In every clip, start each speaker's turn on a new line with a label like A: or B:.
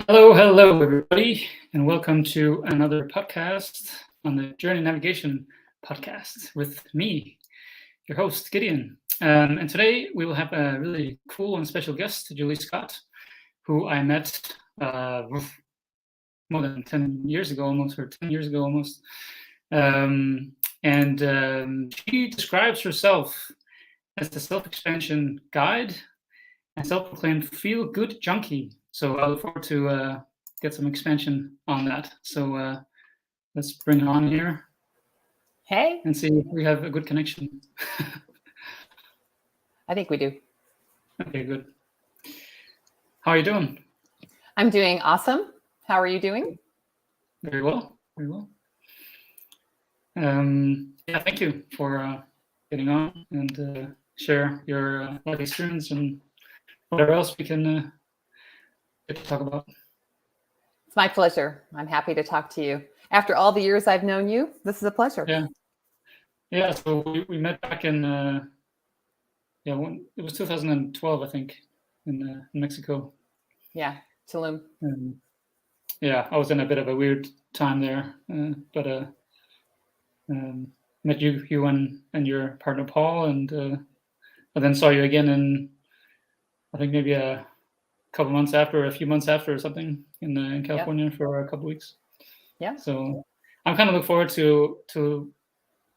A: Hello, everybody, and welcome to another podcast on the Journey Navigation podcast with me, your host, Gideon. And today we will have a really cool and special guest, Julie Scott, who I met more than 10 years ago, almost, or 10 years ago, almost. She describes herself as the self-expansion guide and self-proclaimed feel-good junkie. So I look forward to get some expansion on that. So let's bring her on here.
B: Hey.
A: And see if we have a good connection.
B: I think we do.
A: Okay, good. How are you doing?
B: I'm doing awesome. How are you doing?
A: Very well, very well. Thank you for getting on and share your life experience and whatever else we can get to talk about.
B: It's my pleasure. I'm happy to talk to you. After all the years I've known you, this is a pleasure.
A: Yeah. So we met back in when it was 2012, I think, in Mexico.
B: Yeah, Tulum.
A: I was in a bit of a weird time there, but met you and your partner Paul, and I then saw you again in, I think maybe a few months after or something in California for a couple of weeks.
B: Yeah.
A: So I'm kind of looking forward to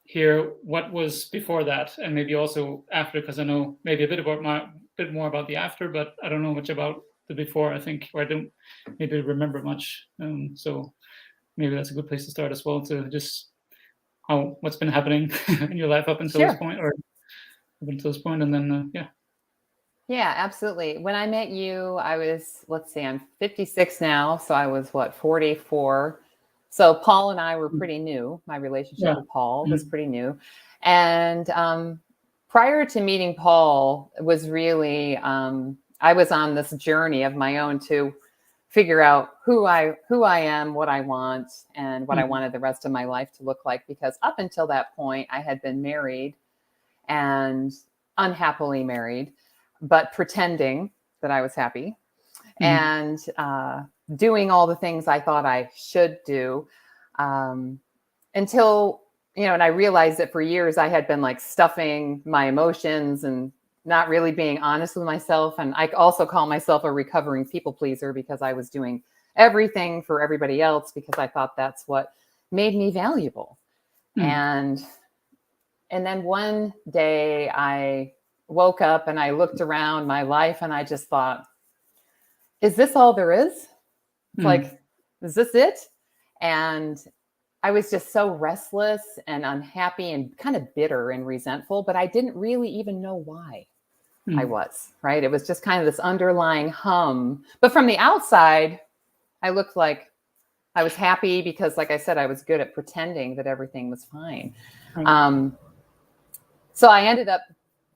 A: hear what was before that and maybe also after, because I know maybe a bit more about the after, but I don't know much about the before, I think, or I don't maybe remember much. So maybe that's a good place to start as well, to just what's been happening in your life up until this point, and then
B: Yeah, absolutely. When I met you, I was, I'm 56 now. So I was 44. So Paul and I were pretty new. My relationship with Paul was pretty new. And prior to meeting Paul, it was really, I was on this journey of my own to figure out who I am, what I want, and what I wanted the rest of my life to look like. Because up until that point, I had been married and unhappily married, but pretending that I was happy and doing all the things I thought I should do until, and I realized that for years I had been like stuffing my emotions and not really being honest with myself. And I also call myself a recovering people pleaser because I was doing everything for everybody else because I thought that's what made me valuable. And then one day I woke up and I looked around my life and I just thought, is this all there is? It's like, is this it? And I was just so restless and unhappy and kind of bitter and resentful, but I didn't really even know why I was, right? It was just kind of this underlying hum. But from the outside, I looked like I was happy because, like I said, I was good at pretending that everything was fine. So I ended up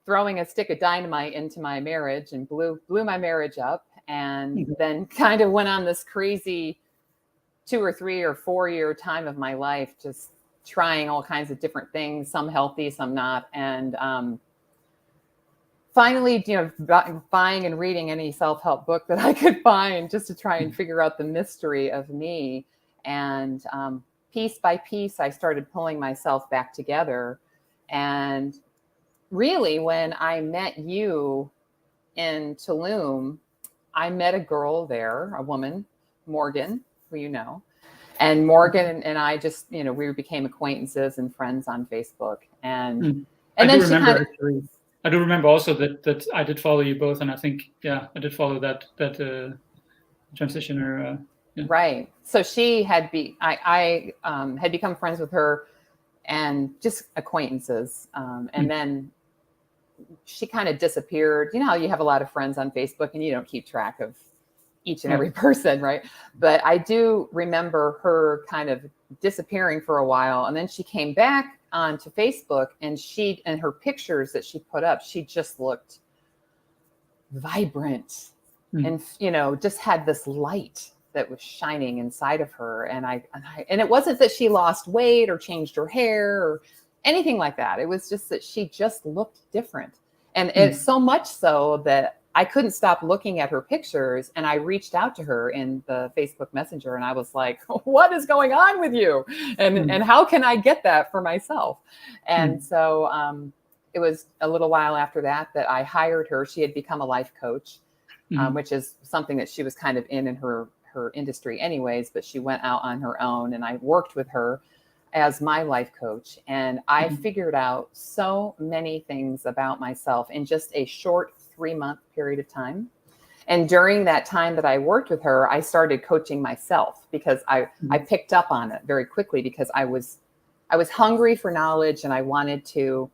B: throwing a stick of dynamite into my marriage and blew my marriage up, and then kind of went on this crazy 2 or 3 or 4 year time of my life, just trying all kinds of different things, some healthy, some not. And finally, buying and reading any self-help book that I could find just to try and figure out the mystery of me. And piece by piece, I started pulling myself back together. And really, when I met you in Tulum, I met a girl there, a woman, Morgan, who you know. And Morgan and I just, we became acquaintances and friends on Facebook. And then she kind of...
A: I do remember also that I did follow you both, and I think I did follow that transitioner.
B: Right. So she had I had become friends with her and just acquaintances. And then she kind of disappeared. You know how you have a lot of friends on Facebook and you don't keep track of each and every person, right? But I do remember her kind of disappearing for a while. And then she came back onto Facebook, and her pictures that she put up, she just looked vibrant and, just had this light that was shining inside of her. And it wasn't that she lost weight or changed her hair or anything like that. It was just that she just looked different. And it's so much so that I couldn't stop looking at her pictures, and I reached out to her in the Facebook Messenger, and I was like, what is going on with you? And how can I get that for myself? And so it was a little while after that I hired her. She had become a life coach, which is something that she was kind of in her industry anyways, but she went out on her own, and I worked with her as my life coach. And I figured out so many things about myself in just a short 3-month period of time. And during that time that I worked with her, I started coaching myself, because I picked up on it very quickly, because I was hungry for knowledge, and I wanted to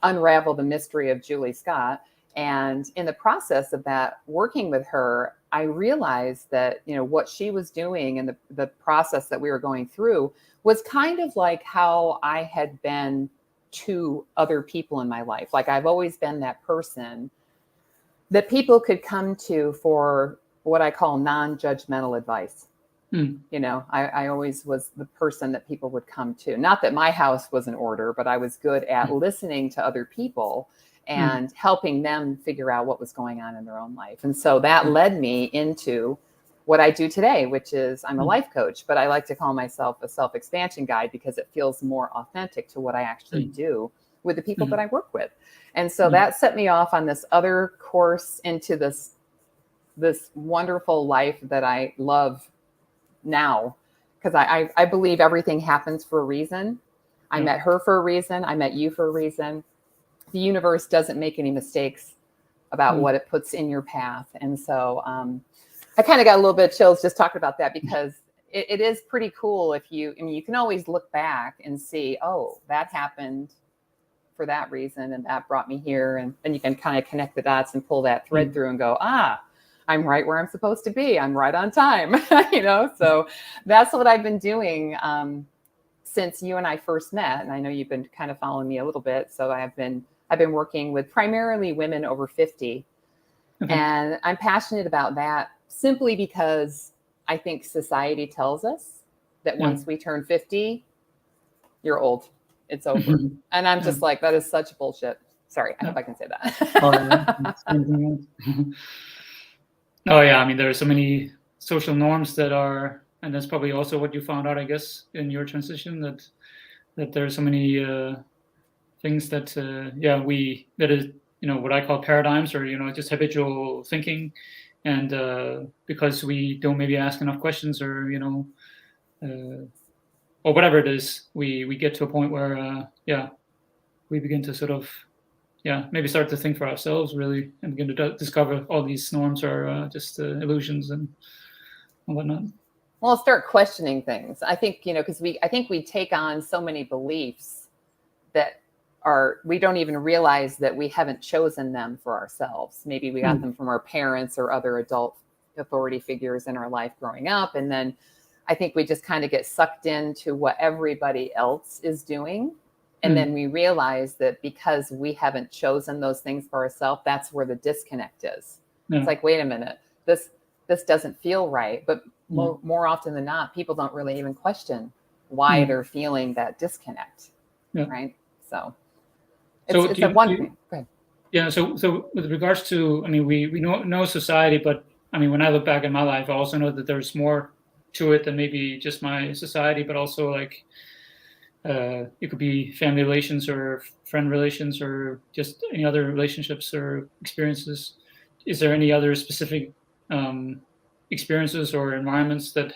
B: unravel the mystery of Julie Scott. And in the process of that, working with her, I realized that, what she was doing and the process that we were going through was kind of like how I had been to other people in my life. Like, I've always been that person that people could come to for what I call non-judgmental advice. I always was the person that people would come to. Not that my house was in order, but I was good at listening to other people and helping them figure out what was going on in their own life. And so that led me into what I do today, which is I'm a life coach, but I like to call myself a self-expansion guide, because it feels more authentic to what I actually do with the people that I work with. And so that set me off on this other course into this wonderful life that I love now, because I believe everything happens for a reason. I met her for a reason. I met you for a reason. The universe doesn't make any mistakes about what it puts in your path. And so I kind of got a little bit of chills just talking about that, because it is pretty cool if you can always look back and see, oh, that happened for that reason, and that brought me here. And then you can kind of connect the dots and pull that thread through and go, I'm right where I'm supposed to be. I'm right on time, So that's what I've been doing since you and I first met. And I know you've been kind of following me a little bit. So I've been working with primarily women over 50. And I'm passionate about that simply because I think society tells us that once we turn 50, you're old. It's over. And I'm just like, that is such bullshit. Sorry, I hope I can say that.
A: Oh yeah, I mean, there are so many social norms that are, and that's probably also what you found out, I guess, in your transition, that there are so many things that that is, what I call paradigms, or just habitual thinking, and because we don't maybe ask enough questions, or or whatever it is, we get to a point where we begin to sort of maybe start to think for ourselves, really, and begin to discover all these norms are just illusions and whatnot.
B: Well, start questioning things. I think, because I think we take on so many beliefs that we don't even realize that we haven't chosen them for ourselves. Maybe we got them from our parents or other adult authority figures in our life growing up. And then I think we just kind of get sucked into what everybody else is doing. And then we realize that because we haven't chosen those things for ourselves, that's where the disconnect is. It's like, wait a minute, this doesn't feel right. But more often than not, people don't really even question why they're feeling that disconnect, right? So it's a one thing. Go ahead.
A: Yeah. So with regards to, we know society, but when I look back at my life, I also know that there's more to it than maybe just my society, but also like it could be family relations or friend relations or just any other relationships or experiences. Is there any other specific experiences or environments that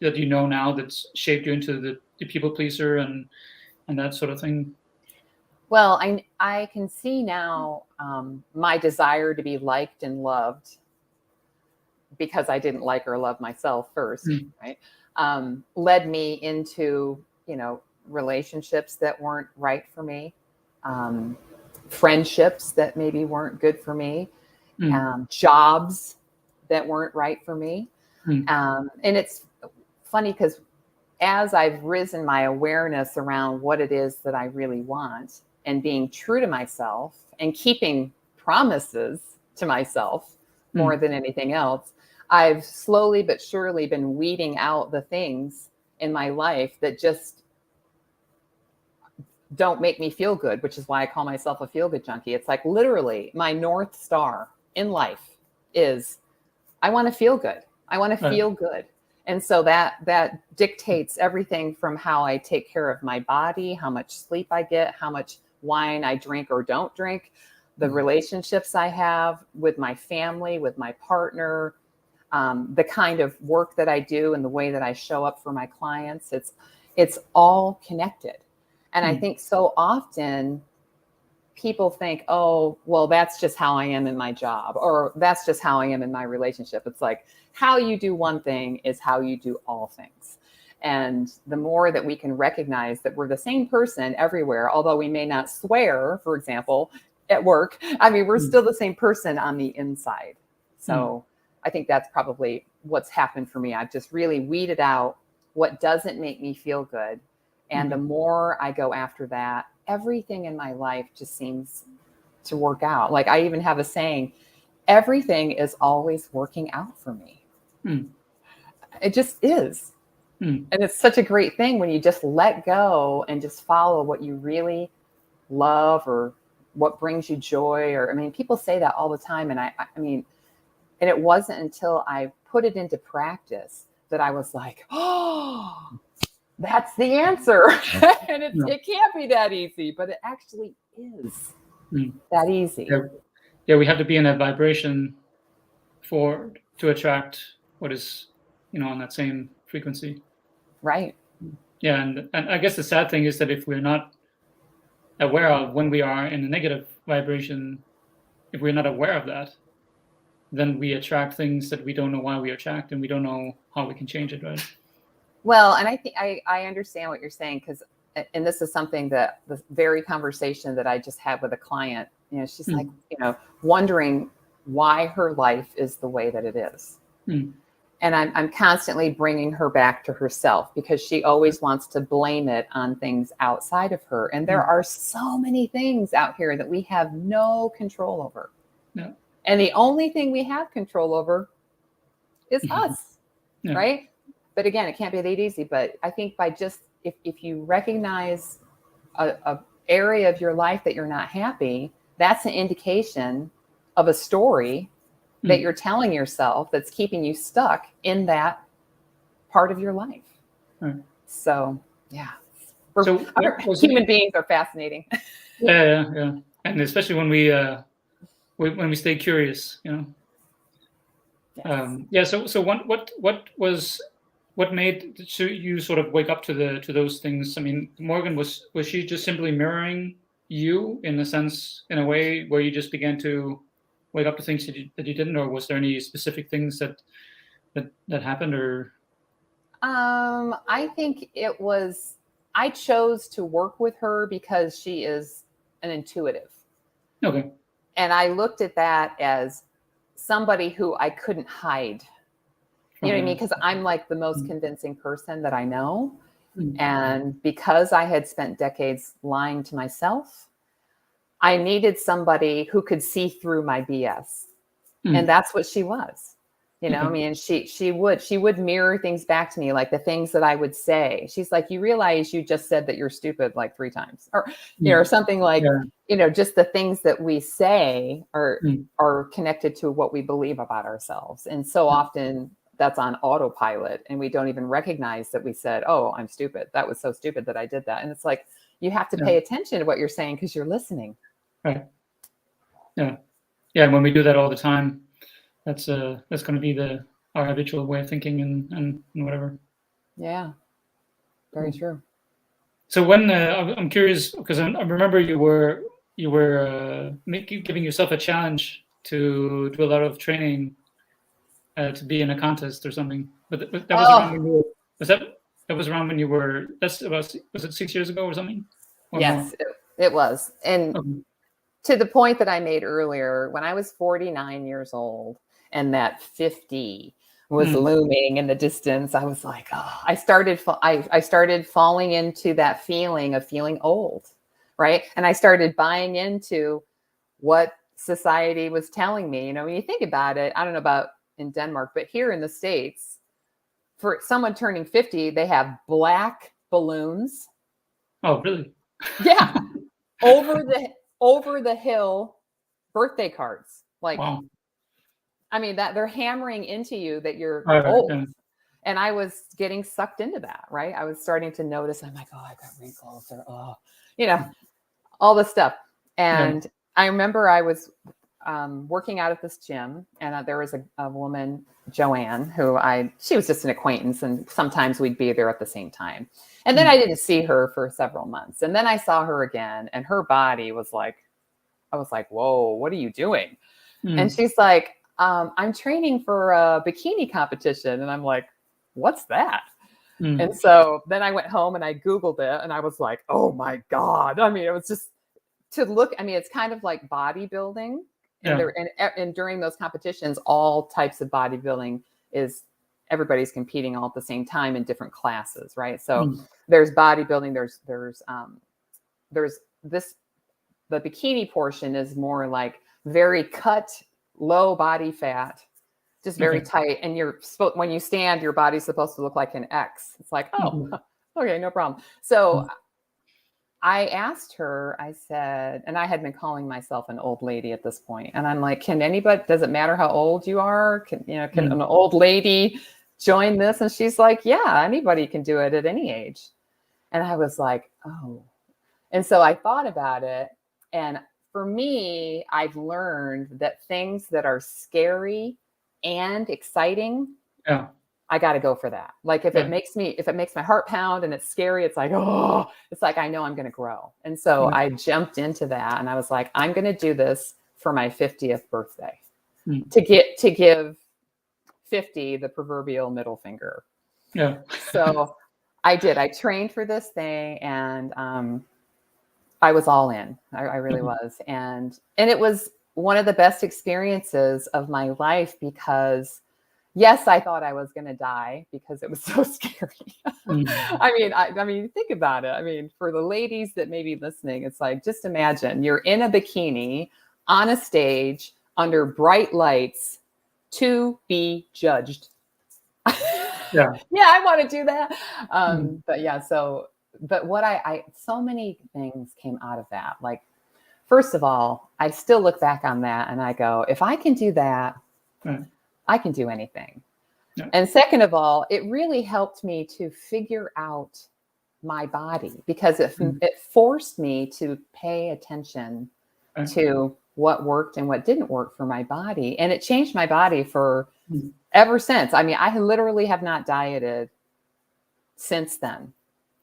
A: now that's shaped you into the people pleaser and that sort of thing?
B: Well, I can see now my desire to be liked and loved, because I didn't like or love myself first, right? Led me into, relationships that weren't right for me, friendships that maybe weren't good for me, jobs that weren't right for me. And it's funny because as I've risen my awareness around what it is that I really want and being true to myself and keeping promises to myself more than anything else, I've slowly but surely been weeding out the things in my life that just don't make me feel good, which is why I call myself a feel-good junkie. It's like literally my North Star in life is I want to feel good. I want to feel good. And so that dictates everything from how I take care of my body, how much sleep I get, how much wine I drink or don't drink, the relationships I have with my family, with my partner, the kind of work that I do and the way that I show up for my clients. It's all connected. And I think so often people think, oh, well, that's just how I am in my job, or that's just how I am in my relationship. It's like how you do one thing is how you do all things. And the more that we can recognize that we're the same person everywhere, although we may not swear, for example, at work, I mean, we're still the same person on the inside. So I think that's probably what's happened for me. I've just really weeded out what doesn't make me feel good. And the more I go after that, everything in my life just seems to work out. Like I even have a saying, everything is always working out for me. It just is. And it's such a great thing when you just let go and just follow what you really love or what brings you joy. Or, I mean, people say that all the time. And I mean, and it wasn't until I put it into practice that I was like, oh, that's the answer. And it can't be that easy, but it actually is that easy.
A: Yeah, we have to be in a vibration to attract what is, on that same frequency.
B: Right.
A: Yeah, and I guess the sad thing is that if we're not aware of when we are in a negative vibration, if we're not aware of that, then we attract things that we don't know why we attract, and we don't know how we can change it, right?
B: Well, and I think I understand what you're saying, because, and this is something that the very conversation that I just had with a client, she's like, wondering why her life is the way that it is. And I'm constantly bringing her back to herself, because she always wants to blame it on things outside of her. And there are so many things out here that we have no control over.
A: Yeah.
B: And the only thing we have control over is us, right? But again, it can't be that easy. But I think by just, if you recognize a area of your life that you're not happy, that's an indication of a story that you're telling yourself that's keeping you stuck in that part of your life. So, yeah. Human beings are fascinating.
A: Yeah. And especially when we stay curious,
B: Yes.
A: So what made you sort of wake up to those things? I mean, Morgan, was she just simply mirroring you in a way where you just began to wake up to things that you didn't, or was there any specific things that happened? Or
B: I think it was, I chose to work with her because she is an intuitive.
A: Okay.
B: And I looked at that as somebody who I couldn't hide. You know what I mean? Because I'm like the most convincing person that I know. And because I had spent decades lying to myself, I needed somebody who could see through my BS. And that's what she was. I mean, she would mirror things back to me, like the things that I would say. She's like, you realize you just said that you're stupid like 3 times, or, or something like, just the things that we say are connected to what we believe about ourselves. And so often that's on autopilot, and we don't even recognize that we said, oh, I'm stupid. That was so stupid that I did that. And it's like, you have to pay attention to what you're saying, because you're listening.
A: Right. Yeah. And when we do that all the time, that's going to be our habitual way of thinking and whatever.
B: Yeah. Very true.
A: So when I'm curious, because I remember you were giving yourself a challenge to do a lot of training to be in a contest or something. But that was around when you that was around when you were. That's about, was it 6 years ago or something? Or
B: yes, it was. And to the point that I made earlier, when I was 49 years old and that 50 was looming in the distance, I was like, oh, I started falling into that feeling of feeling old, right? And I started buying into what society was telling me. When you think about it, I don't know about in Denmark, but here in the States, for someone turning 50, they have black balloons.
A: Oh, really?
B: Yeah. over the hill birthday cards. Like,
A: wow.
B: I mean, that they're hammering into you that you're
A: All right.
B: old.
A: Yeah.
B: And I was getting sucked into that, right? I was starting to notice, I'm like, oh, I've got wrinkles, or all this stuff.
A: Yeah.
B: And I remember I was working out at this gym, and there was a woman, Joanne, she was just an acquaintance, and sometimes we'd be there at the same time. And then I didn't see her for several months. And then I saw her again, and her body was like, I was like, whoa, what are you doing? And she's like, I'm training for a bikini competition. And I'm like, what's that? And so then I went home and I Googled it, and I was like, oh my God. I mean, it was just to look, I mean, it's kind of like bodybuilding. And and during those competitions, all types of bodybuilding is everybody's competing all at the same time in different classes, right? So there's bodybuilding, there's this, the bikini portion is more like very cut, low body fat, just very tight. And when you stand, your body's supposed to look like an X. It's like, oh, okay, no problem. So I asked her, I said, and I had been calling myself an old lady at this point. And I'm like, does it matter how old you are? Can an old lady join this? And she's like, yeah, anybody can do it at any age. And I was like, oh. And so I thought about it. And for me, I've learned that things that are scary and exciting, I got to go for that. Like if it makes my heart pound and it's scary, it's like, oh, it's like, I know I'm going to grow. And so I jumped into that, and I was like, I'm going to do this for my 50th birthday to give 50 the proverbial middle finger. Yeah. So I did. I trained for this thing, and I was all in. I really was. And it was one of the best experiences of my life, because yes, I thought I was going to die because it was so scary. I mean, think about it. I mean, for the ladies that may be listening, it's like, just imagine you're in a bikini on a stage under bright lights to be judged. Yeah, I want to do that. But yeah, but what so many things came out of that. Like, first of all, I still look back on that and I go, if I can do that, I can do anything. Yeah. And second of all, it really helped me to figure out my body, because it forced me to pay attention to what worked and what didn't work for my body. And it changed my body for ever since. I mean, I literally have not dieted since then.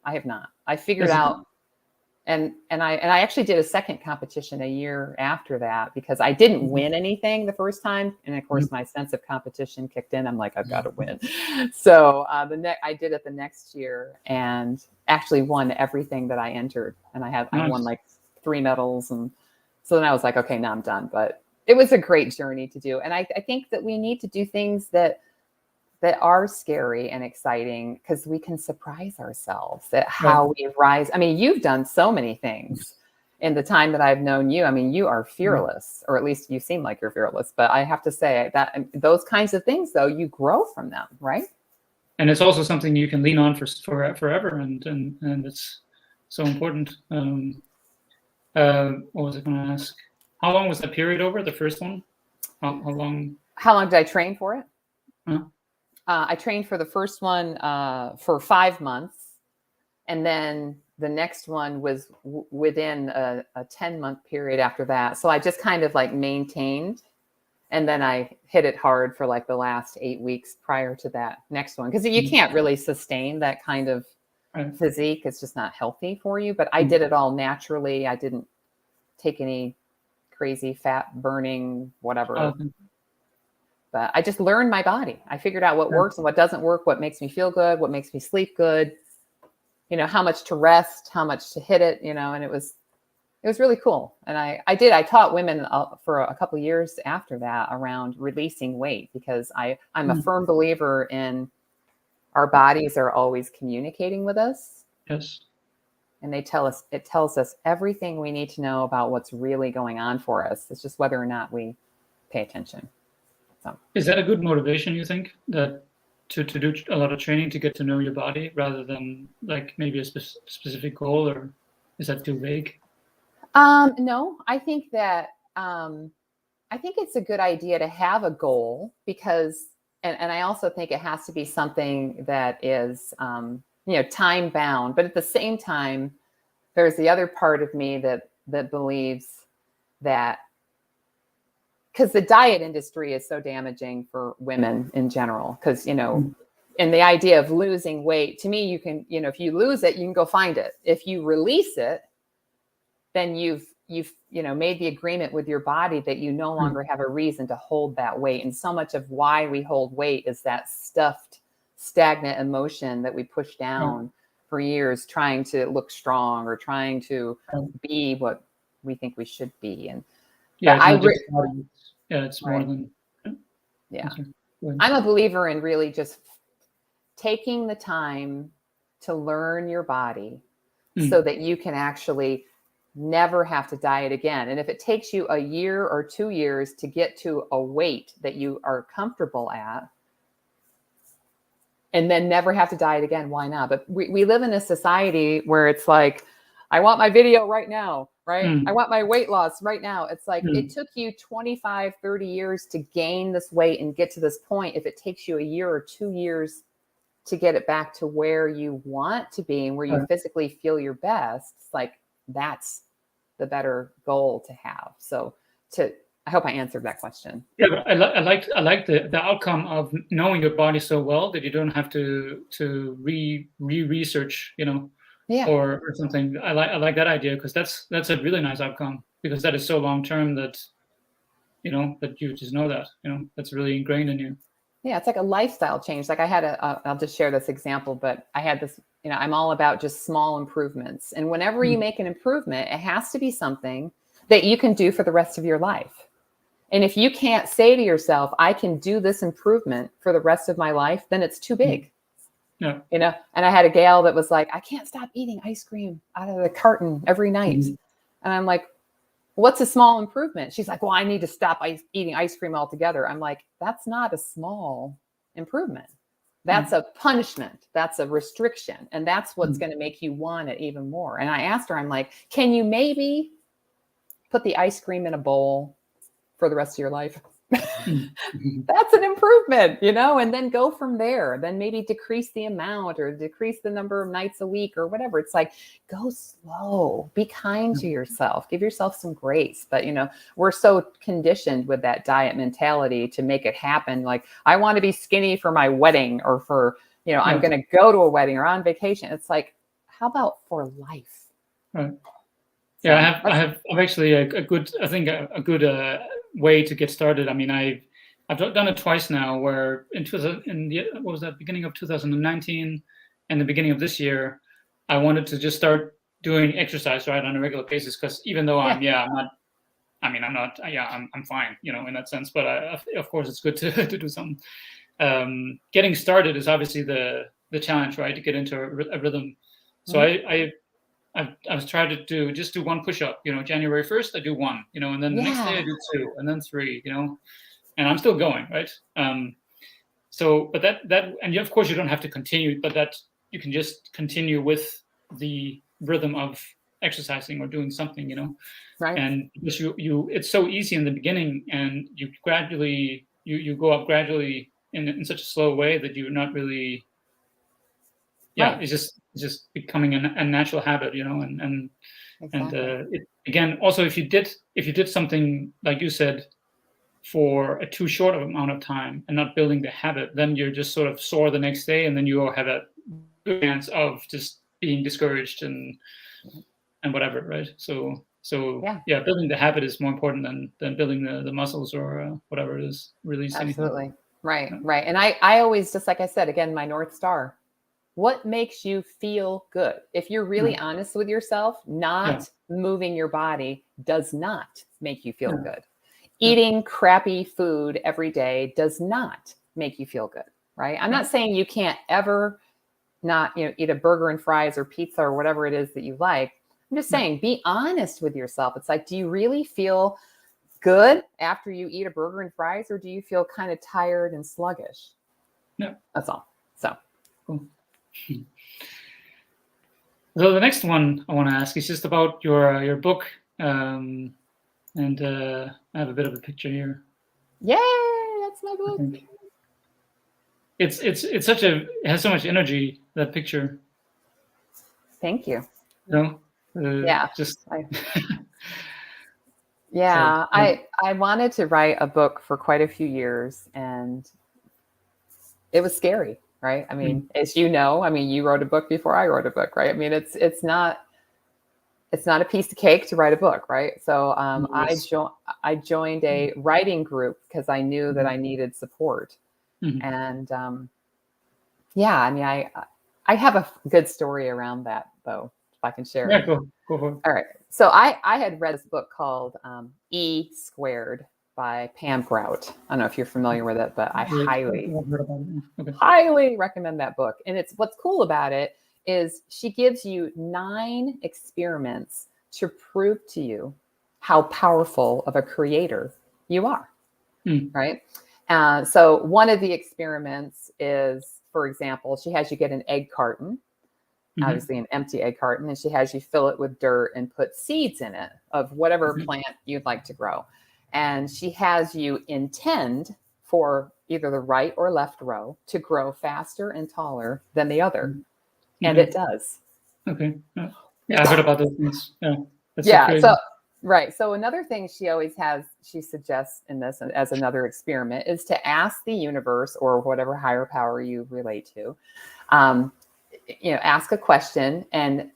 B: I have not. I figured out, and I actually did a second competition a year after that, because I didn't win anything the first time, and of course my sense of competition kicked in. I'm like, I've got to win. So I did it the next year, and actually won everything that I entered, and I won like 3 medals, and so then I was like, okay, now I'm done. But it was a great journey to do, and I think that we need to do things that are scary and exciting, because we can surprise ourselves at how we rise. I mean, you've done so many things in the time that I've known you. I mean, you are fearless, or at least you seem like you're fearless. But I have to say that those kinds of things, though, you grow from them, right?
A: And it's also something you can lean on for forever, and it's so important. What was I going to ask? How long was the period over, the first one? How long?
B: How long did I train for it? I trained for the first one for 5 months. And then the next one was within a 10-month period after that. So I just kind of like maintained. And then I hit it hard for like the last 8 weeks prior to that next one. Because you can't really sustain that kind of physique. It's just not healthy for you. But I did it all naturally. I didn't take any crazy fat burning, whatever. But I just learned my body. I figured out what works and what doesn't work, what makes me feel good, what makes me sleep good, how much to rest, how much to hit it, and it was really cool. And I taught women for a couple of years after that around releasing weight, because I'm a firm believer in our bodies are always communicating with us.
A: Yes.
B: And it tells us everything we need to know about what's really going on for us. It's just whether or not we pay attention.
A: Is that a good motivation, you think, that to do a lot of training to get to know your body rather than like maybe a specific goal, or is that too vague?
B: No, I think that I think it's a good idea to have a goal because, and I also think it has to be something that is, time bound. But at the same time, there's the other part of me that believes that, because the diet industry is so damaging for women in general, because, and the idea of losing weight, to me, you can, if you lose it, you can go find it. If you release it, then you've made the agreement with your body that you no longer have a reason to hold that weight. And so much of why we hold weight is that stuffed, stagnant emotion that we push down for years, trying to look strong or trying to be what we think we should be. And
A: it's more than
B: I'm a believer in really just taking the time to learn your body so that you can actually never have to diet again. And if it takes you a year or 2 years to get to a weight that you are comfortable at, and then never have to diet again, why not? But we live in a society where it's like, I want my video right now, right? I want my weight loss right now. It's like, it took you 25, 30 years to gain this weight and get to this point. If it takes you a year or 2 years to get it back to where you want to be and where you physically feel your best, it's like, that's the better goal to have. So I hope I answered that question.
A: Yeah, but I like the outcome of knowing your body so well that you don't have to research, or something. I like that idea, because that's a really nice outcome, because that is so long term that that you just know that that's really ingrained in you.
B: Yeah, it's like a lifestyle change. Like I had I'll just share this example, but I had this, I'm all about just small improvements. And whenever you make an improvement, it has to be something that you can do for the rest of your life. And if you can't say to yourself, I can do this improvement for the rest of my life, then it's too big.
A: Yeah.
B: And I had a gal that was like, I can't stop eating ice cream out of the carton every night. And I'm like, what's a small improvement? She's like, well, I need to stop eating ice cream altogether. I'm like, that's not a small improvement. That's a punishment. That's a restriction. And that's what's going to make you want it even more. And I asked her, I'm like, can you maybe put the ice cream in a bowl for the rest of your life? That's an improvement, and then go from there. Then maybe decrease the amount or decrease the number of nights a week or whatever. It's like, go slow, be kind to yourself, give yourself some grace. But, we're so conditioned with that diet mentality to make it happen. Like, I want to be skinny for my wedding or for, I'm going to go to a wedding or on vacation. It's like, how about for life?
A: Right. Yeah, I have actually a good way to get started. I mean, I've done it twice now, where beginning of 2019 and the beginning of this year, I wanted to just start doing exercise on a regular basis, because even though I'm fine, in that sense, but of course it's good to do something. Getting started is obviously the challenge, right? To get into a rhythm. So I've tried to do one push-up, January 1st, I do one, and then the next day I do two, and then three, and I'm still going, right? So, but and of course you don't have to continue, but that you can just continue with the rhythm of exercising or doing something,
B: Right.
A: And because it's so easy in the beginning, and you gradually, you go up gradually in such a slow way that you're not really, it's just becoming a natural habit, and again, also if you did something like you said for a too short of amount of time and not building the habit, then you're just sort of sore the next day, and then you have a good chance of just being discouraged and whatever, right? So building the habit is more important than building the muscles or whatever it is, releasing.
B: Absolutely. Right. And I always, just like I said, again, my North Star, what makes you feel good? If you're really honest with yourself, not moving your body does not make you feel good. Eating crappy food every day does not make you feel good, right? I'm not saying you can't ever not, eat a burger and fries or pizza or whatever it is that you like. I'm just saying, be honest with yourself. It's like, do you really feel good after you eat a burger and fries, or do you feel kind of tired and sluggish?
A: No.
B: That's all. So.
A: Cool. So the next one I want to ask is just about your book, And I have a bit of a picture here.
B: Yay! That's my
A: I
B: book.
A: think it's such a, it has so much energy, that picture.
B: Thank you.
A: You
B: Yeah.
A: just
B: Yeah,
A: so,
B: I wanted to write a book for quite a few years, and it was scary, right? I mean, as you know, I mean, you wrote a book before I wrote a book, right? I mean, it's not a piece of cake to write a book, right? So I joined a writing group because I knew that I needed support, and yeah, I mean, I have a good story around that though, if I can share
A: yeah,
B: it.
A: go for it.
B: All right. So I had read this book called E Squared by Pam Grout. I don't know if you're familiar with it, but I
A: I've heard about it. Okay.
B: highly recommend that book. And it's what's cool about it is she gives you 9 experiments to prove to you how powerful of a creator you are. Right. So one of the experiments is, for example, she has you get an egg carton, obviously an empty egg carton, and she has you fill it with dirt and put seeds in it of whatever plant you'd like to grow. And she has you intend for either the right or left row to grow faster and taller than the other. And it does.
A: Okay. Yeah, I heard about those things. Yeah, that's so
B: Yeah.
A: crazy.
B: So, right. So another thing she always has, she suggests in this as another experiment is to ask the universe or whatever higher power you relate to, ask a question and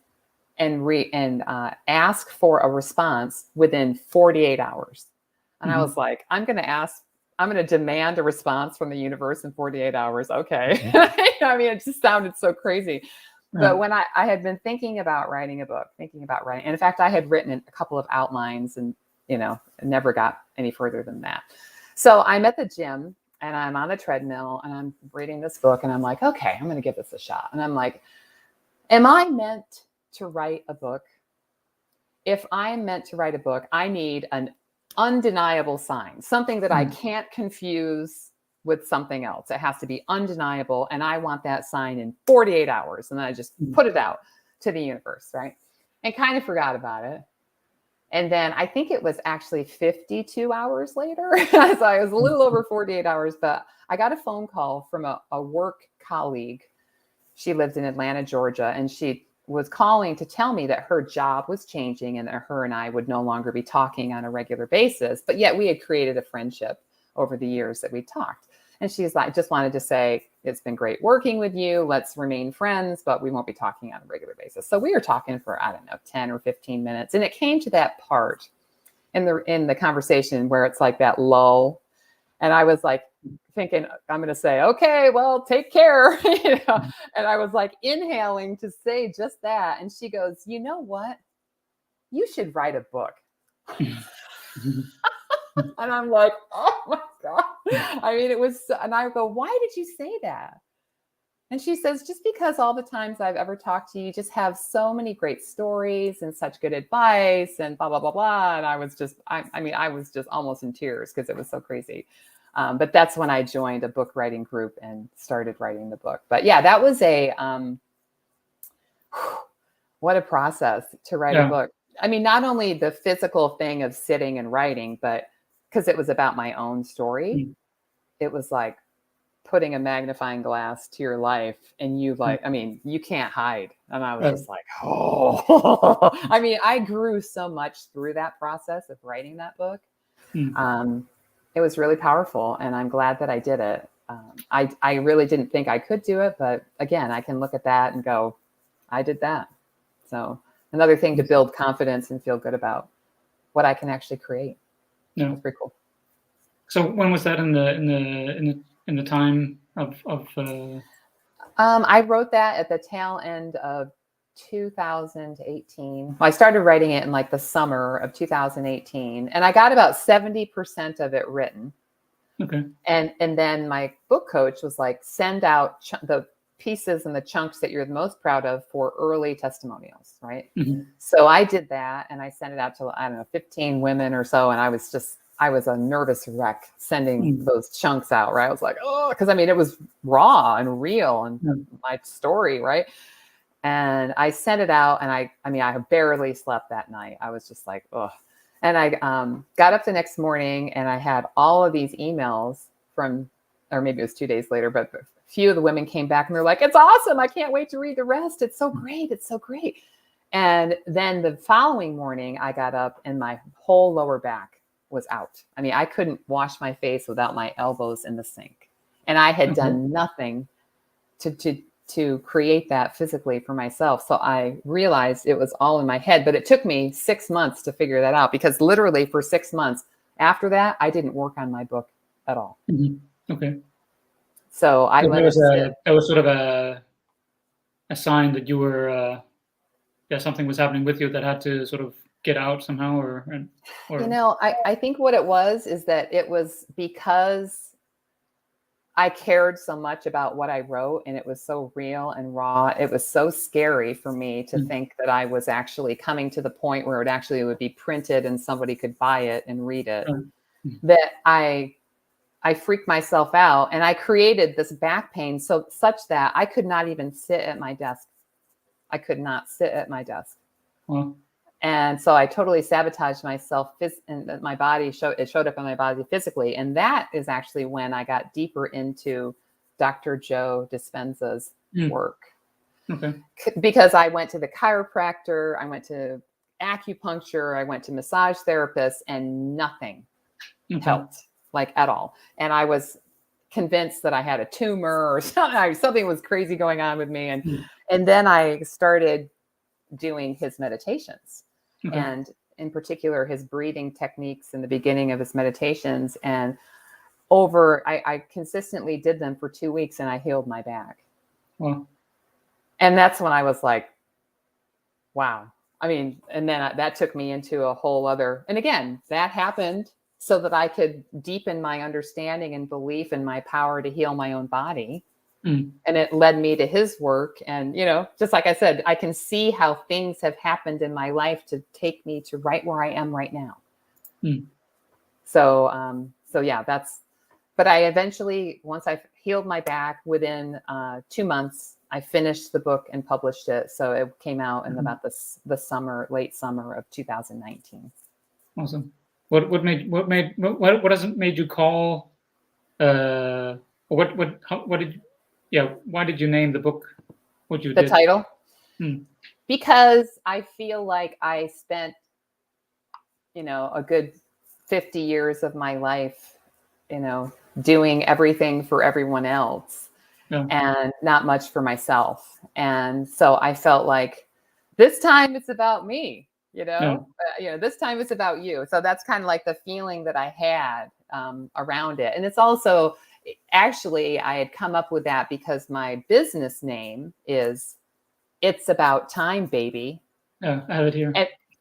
B: ask for a response within 48 hours. And I was like, I'm going to demand a response from the universe in 48 hours. Okay. I mean, it just sounded so crazy. But when I had been thinking about writing a book, and in fact, I had written a couple of outlines and, never got any further than that. So I'm at the gym and I'm on the treadmill and I'm reading this book and I'm like, okay, I'm going to give this a shot. And I'm like, am I meant to write a book? If I'm meant to write a book, I need an undeniable sign, something that I can't confuse with something else. It has to be undeniable. And I want that sign in 48 hours. And then I just put it out to the universe, right? And kind of forgot about it. And then I think it was actually 52 hours later. So I was a little over 48 hours, but I got a phone call from a work colleague. She lived in Atlanta, Georgia, and she was calling to tell me that her job was changing and that her and I would no longer be talking on a regular basis. But yet we had created a friendship over the years that we talked. And she's like, just wanted to say, it's been great working with you. Let's remain friends, but we won't be talking on a regular basis. So we were talking for, 10 or 15 minutes. And it came to that part in the conversation where it's like that lull. And I was like thinking, I'm going to say, okay, well, take care. And I was like inhaling to say just that. And she goes, you know what? You should write a book. And I'm like, oh my God. I mean, it was, and I go, why did you say that? And she says, just because all the times I've ever talked to you, just have so many great stories and such good advice and blah, blah, blah, blah. And I was just, I was just almost in tears because it was so crazy. But that's when I joined a book writing group and started writing the book. But yeah, that was what a process to write a book. I mean, not only the physical thing of sitting and writing, but because it was about my own story, it was like putting a magnifying glass to your life and you you can't hide. And I was just like, oh, I mean, I grew so much through that process of writing that book. It was really powerful and I'm glad that I did it. I really didn't think I could do it, but again, I can look at that and go, I did that. So another thing to build confidence and feel good about what I can actually create. Yeah, that's pretty cool.
A: So when was that in the time of?
B: I wrote that at the tail end of 2018. Well, I started writing it in like the summer of 2018, and I got about 70% of it written.
A: Okay.
B: And then my book coach was like, send out the pieces and the chunks that you're the most proud of for early testimonials, right? So I did that and I sent it out to, 15 women or so. And I was a nervous wreck sending those chunks out, right? I was like, oh, because it was raw and real and my story, right? And I sent it out and I barely slept that night. I was just like, oh. And I got up the next morning and I had all of these emails from, or maybe it was 2 days later, but a few of the women came back and they're like, it's awesome. I can't wait to read the rest. It's so great. It's so great. And then the following morning, I got up and my whole lower back was out. I mean, I couldn't wash my face without my elbows in the sink. And I had done nothing to create that physically for myself. So I realized it was all in my head, but it took me 6 months to figure that out, because literally for 6 months after that, I didn't work on my book at all.
A: Okay.
B: So I let it sit.
A: That was sort of a sign that you were, something was happening with you that had to sort of get out somehow, or
B: You know, I think what it was is that it was because I cared so much about what I wrote, and it was so real and raw. It was so scary for me to think that I was actually coming to the point where it actually would be printed and somebody could buy it and read it, that I freaked myself out, and I created this back pain such that I could not even sit at my desk. I could not sit at my desk.
A: Well,
B: and so I totally sabotaged myself, and my body showed up on my body physically. And that is actually when I got deeper into Dr. Joe Dispenza's work.
A: Okay.
B: Because I went to the chiropractor, I went to acupuncture, I went to massage therapists, and nothing helped, like at all. And I was convinced that I had a tumor or something was crazy going on with me. And then I started doing his meditations, and in particular his breathing techniques in the beginning of his meditations. And I consistently did them for 2 weeks, and I healed my back.
A: Wow.
B: And that's when I was like, wow. I mean, and then that took me into a whole other, and again, that happened so that I could deepen my understanding and belief in my power to heal my own body. And it led me to his work. And, you know, just like I said, I can see how things have happened in my life to take me to right where I am right now. So yeah, but I eventually, once I healed my back, within 2 months, I finished the book and published it. So it came out in about the late summer of 2019.
A: Awesome. What hasn't made you call, why did you name the book what you did?
B: The title? Because I feel like I spent, you know, a good 50 years of my life, you know, doing everything for everyone else and not much for myself. And so I felt like this time it's about me, you know, this time it's about you. So that's kind of like the feeling that I had around it. And it's also, actually, I had come up with that because my business name is It's About Time, Baby.
A: Yeah, I have it here.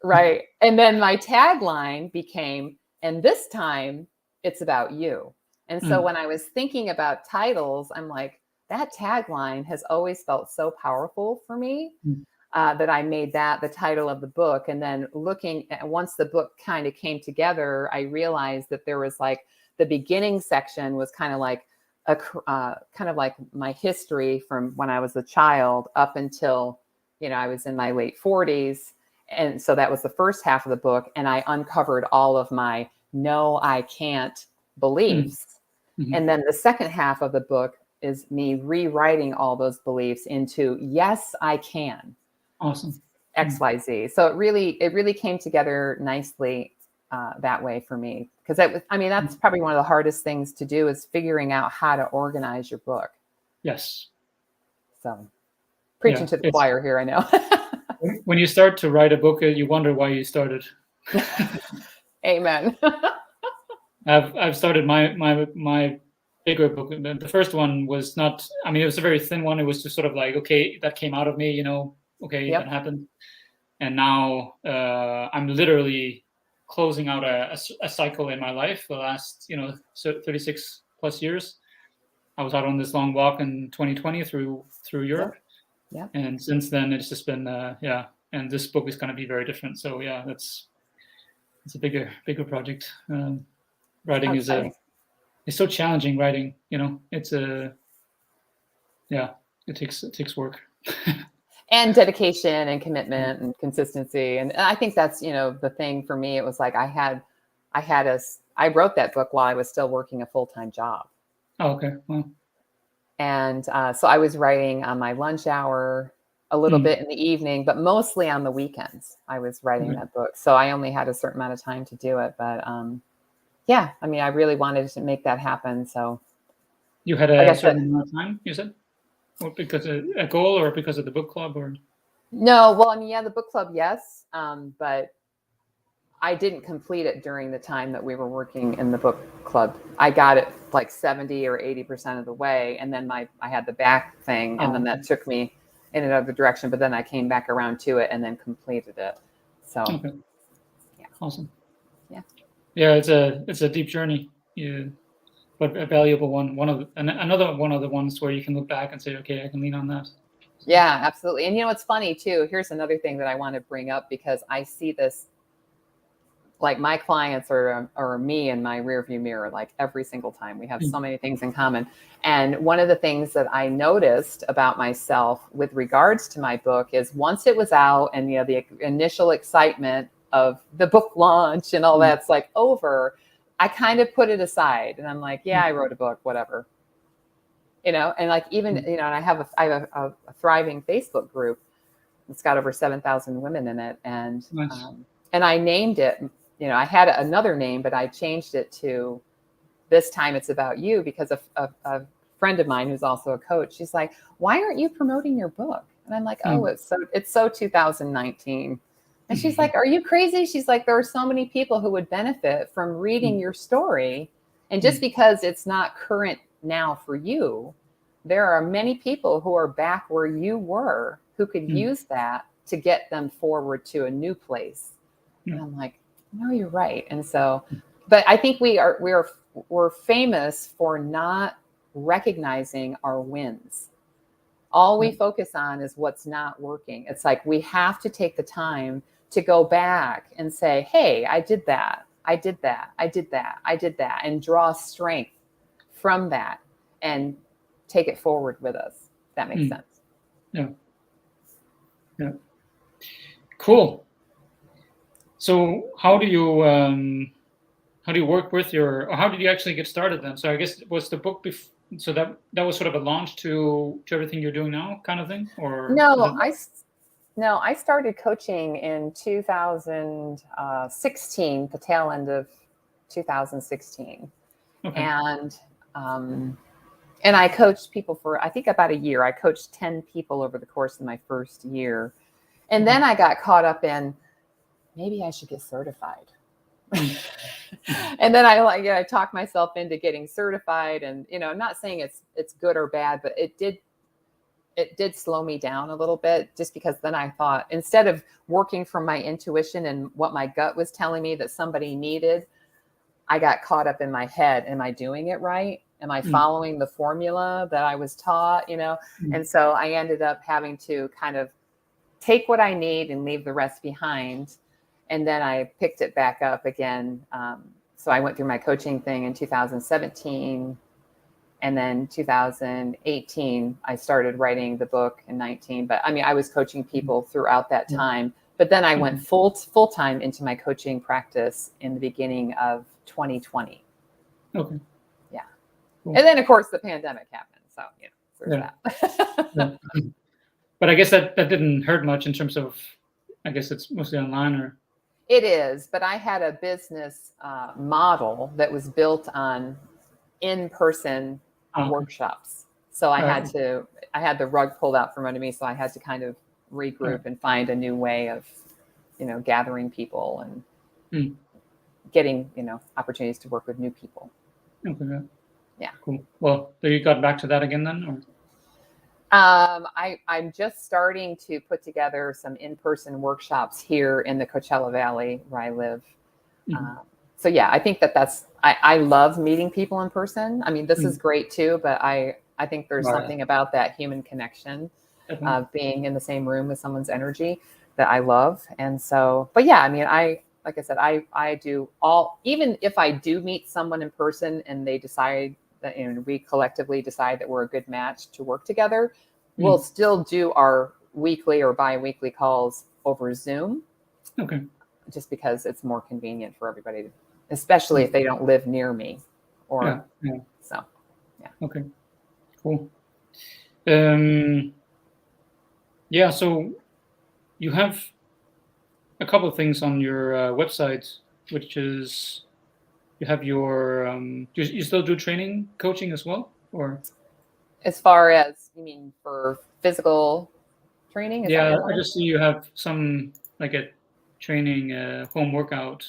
B: Right. And then my tagline became, and this time it's about you. And so when I was thinking about titles, I'm like, that tagline has always felt so powerful for me that I made that the title of the book. And then looking at, once the book kind of came together, I realized that there was like, the beginning section was kind of like my history from when I was a child up until, you know, I was in my late 40s. And so that was the first half of the book. And I uncovered all of my no, I can't beliefs. And then the second half of the book is me rewriting all those beliefs into yes, I can.
A: Awesome.
B: XYZ. So it really came together nicely that way for me, because that's probably one of the hardest things to do, is figuring out how to organize your book.
A: Yes.
B: So preaching to the choir here, I know.
A: When you start to write a book, you wonder why you started.
B: Amen.
A: I've started my bigger book. The first one was not, I mean, it was a very thin one. It was just sort of like, okay, that came out of me, you know, okay, that happened. And now I'm literally closing out a cycle in my life. The last, 36 plus years, I was out on this long walk in 2020 through Europe.
B: Yeah.
A: And since then, it's just been, and this book is going to be very different. So yeah, it's a bigger project. Writing is it's so challenging. Writing, it's it takes work.
B: And dedication and commitment and consistency. And I think that's, the thing for me. It was like I wrote that book while I was still working a full-time job.
A: Oh, okay. Well,
B: And so I was writing on my lunch hour, a little bit in the evening, but mostly on the weekends. I was writing that book. So I only had a certain amount of time to do it. But yeah, I mean, I really wanted to make that happen. So
A: you had a certain amount of time, you said? Or because of a goal or because of the book club or?
B: No, well, I mean, yeah, the book club, yes. But I didn't complete it during the time that we were working in the book club. I got it like 70 or 80% of the way. And then I had the back thing, and then that took me in another direction, but then I came back around to it and then completed it. So,
A: Okay.
B: Yeah.
A: Awesome.
B: Yeah.
A: Yeah. It's a deep journey. Yeah. But a valuable one. Another one of the ones where you can look back and say, okay, I can lean on that.
B: Yeah, absolutely. And it's funny too. Here's another thing that I want to bring up, because I see this, like my clients or me in my rearview mirror, like every single time. We have so many things in common. And one of the things that I noticed about myself with regards to my book is, once it was out and, the initial excitement of the book launch and all that's like over, I kind of put it aside, and I'm like, yeah, I wrote a book, whatever, and like, even, and I have a thriving Facebook group. It's got over 7,000 women in it. And,
A: Nice.
B: and I named it, I had another name, but I changed it to, this time it's about you, because a friend of mine who's also a coach, she's like, why aren't you promoting your book? And I'm like, oh, it's so 2019. And she's like, are you crazy? She's like, there are so many people who would benefit from reading your story. And just because it's not current now for you, there are many people who are back where you were who could use that to get them forward to a new place. And I'm like, no, you're right. And so, but I think we're famous for not recognizing our wins. All we focus on is what's not working. It's like, we have to take the time to go back and say, hey, I did that. I did that. I did that. I did that. And draw strength from that and take it forward with us. If that makes sense.
A: Yeah. Yeah. Cool. So how do you work with or how did you actually get started then? So I guess, was the book so that was sort of a launch to everything you're doing now, kind of thing? Or
B: No, I started coaching in 2016, the tail end of 2016.
A: Okay.
B: And I coached people for, I think, about a year. I coached 10 people over the course of my first year. And then I got caught up in, maybe I should get certified. And then I talked myself into getting certified. And, I'm not saying it's good or bad, but it did slow me down a little bit, just because then I thought, instead of working from my intuition and what my gut was telling me that somebody needed, I got caught up in my head. Am I doing it right? Am I following the formula that I was taught, And so I ended up having to kind of take what I need and leave the rest behind. And then I picked it back up again. So I went through my coaching thing in 2017. And then 2018, I started writing the book in 19. But I mean, I was coaching people throughout that time. But then I went full time into my coaching practice in the beginning of 2020.
A: Okay.
B: Yeah.
A: Cool.
B: And then, of course, the pandemic happened. So, there's that.
A: But I guess that didn't hurt much in terms of, I guess it's mostly online, or?
B: It is. But I had a business model that was built on in-person workshops. So I had the rug pulled out from under me. So I had to kind of regroup and find a new way of, gathering people and getting, opportunities to work with new people.
A: Okay.
B: Yeah.
A: Cool. Well, so you got back to that again then, or?
B: I'm just starting to put together some in-person workshops here in the Coachella Valley where I live. So yeah, I think I love meeting people in person. I mean, this is great too, but I think there's something about that human connection of being in the same room with someone's energy that I love. And so, but yeah, I mean, like I said, I do even if I do meet someone in person and they decide that, we collectively decide that we're a good match to work together, we'll still do our weekly or bi-weekly calls over Zoom.
A: Okay.
B: Just because it's more convenient for everybody, especially if they don't live near me. Or so. Yeah.
A: Okay. Cool. Yeah. So you have a couple of things on your website, which is you have your you still do training coaching as well, or?
B: As far as, you mean for physical training? Is that
A: Yeah,
B: your
A: I
B: point?
A: just see you have some like a training home workout.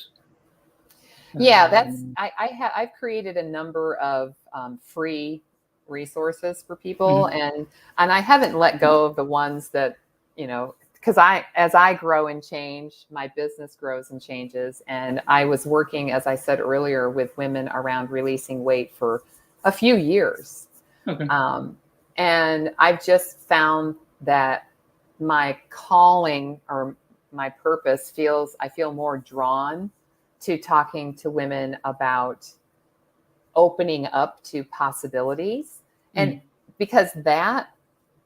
B: Yeah, that's
A: Um,
B: I've created a number of free resources for people,
A: mhm,
B: and I haven't let go of the ones that, because as I grow and change, my business grows and changes, and I was working, as I said earlier, with women around releasing weight for a few years.
A: okay.
B: And I've just found that my calling or my purpose I feel more drawn to talking to women about opening up to possibilities. And
A: Mm,
B: because that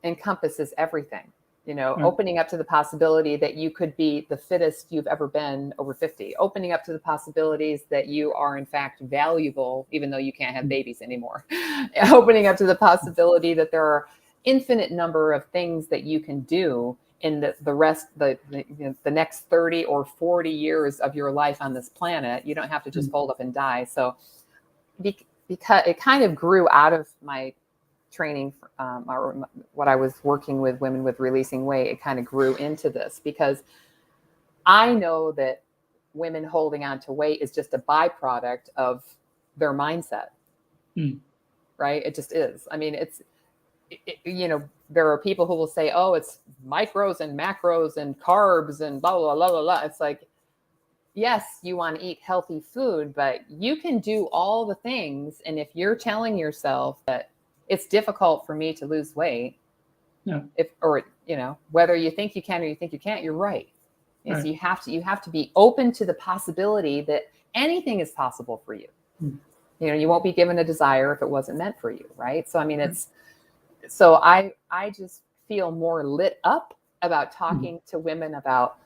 B: encompasses everything,
A: right.
B: opening up to the possibility that you could be the fittest you've ever been over 50, opening up to the possibilities that you are in fact valuable, even though you can't have
A: Mm,
B: babies anymore, opening up to the possibility that there are infinite number of things that you can do in the next 30 or 40 years of your life on this planet. You don't have to just
A: mm,
B: fold up and die. So because it kind of grew out of my training, or what I was working with women with releasing weight, it kind of grew into this because I know that women holding on to weight is just a byproduct of their mindset,
A: mm,
B: right? It just is. I mean, there are people who will say, oh, it's micros and macros and carbs and blah, blah, blah, blah, blah. It's like, yes, you want to eat healthy food, but you can do all the things. And if you're telling yourself that it's difficult for me to lose weight,
A: yeah.
B: whether you think you can or you think you can't, you're right. Yes,
A: Right.
B: you have to be open to the possibility that anything is possible for you.
A: Mm,
B: You won't be given a desire if it wasn't meant for you, right? So I mean,
A: right.
B: I just feel more lit up about
A: Mm,
B: talking to women about,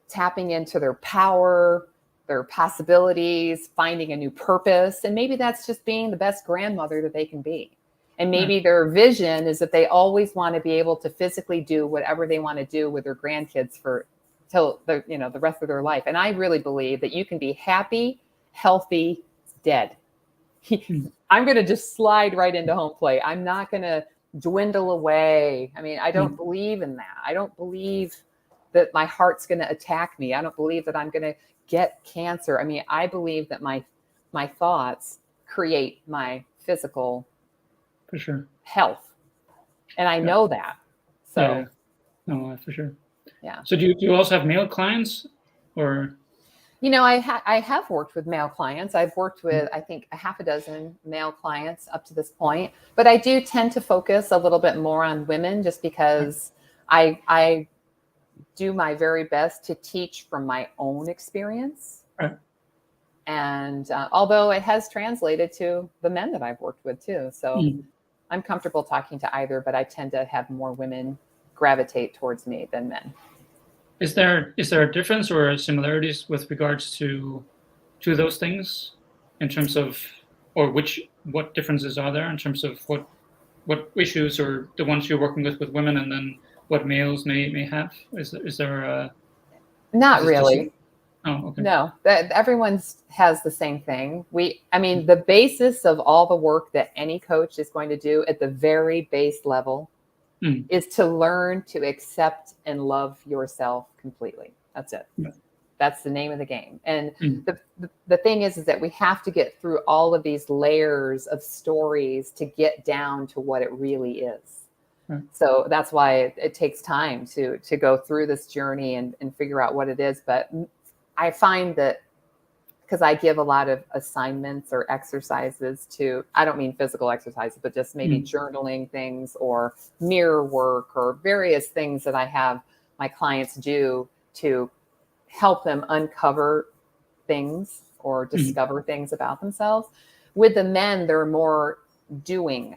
B: tapping into their power, their possibilities, finding a new purpose. And maybe that's just being the best grandmother that they can be. And
A: right.
B: maybe their vision is that they always want to be able to physically do whatever they want to do with their grandkids till the rest of their life. And I really believe that you can be happy, healthy, dead.
A: Mm,
B: I'm going to just slide right into home plate. I'm not going to dwindle away. I mean, I don't
A: mm,
B: believe in that. I don't believe that my heart's going to attack me. I don't believe that I'm going to get cancer. I mean, I believe that my thoughts create my physical
A: for sure.
B: health. And I
A: Yeah.
B: know that.
A: Yeah.
B: So,
A: Yeah. No, for sure.
B: yeah.
A: So do you also have male clients, or?
B: I have worked with male clients. I've worked with, I think, a half a dozen male clients up to this point, but I do tend to focus a little bit more on women just because I do my very best to teach from my own experience.
A: Right.
B: And although it has translated to the men that I've worked with too. So
A: Mm.
B: I'm comfortable talking to either, but I tend to have more women gravitate towards me than men.
A: Is there a difference or similarities with regards to those things in terms of, or what differences are there in terms of what issues or the ones you're working with women, and then what males may have? Is there a
B: Not
A: is it just?
B: really.
A: Oh, okay.
B: No, that everyone has the same thing. I mean, the basis of all the work that any coach is going to do at the very base level
A: Mm.
B: is to learn to accept and love yourself completely. That's it.
A: Yeah.
B: That's the name of the game. And
A: Mm.
B: the thing is that we have to get through all of these layers of stories to get down to what it really is.
A: Right.
B: So that's why it takes time to go through this journey and figure out what it is. But I find that because I give a lot of assignments or exercises I don't mean physical exercises, but just maybe
A: Mm.
B: journaling things or mirror work or various things that I have my clients do to help them uncover things or
A: Mm.
B: discover things about themselves. With the men, they're more doing.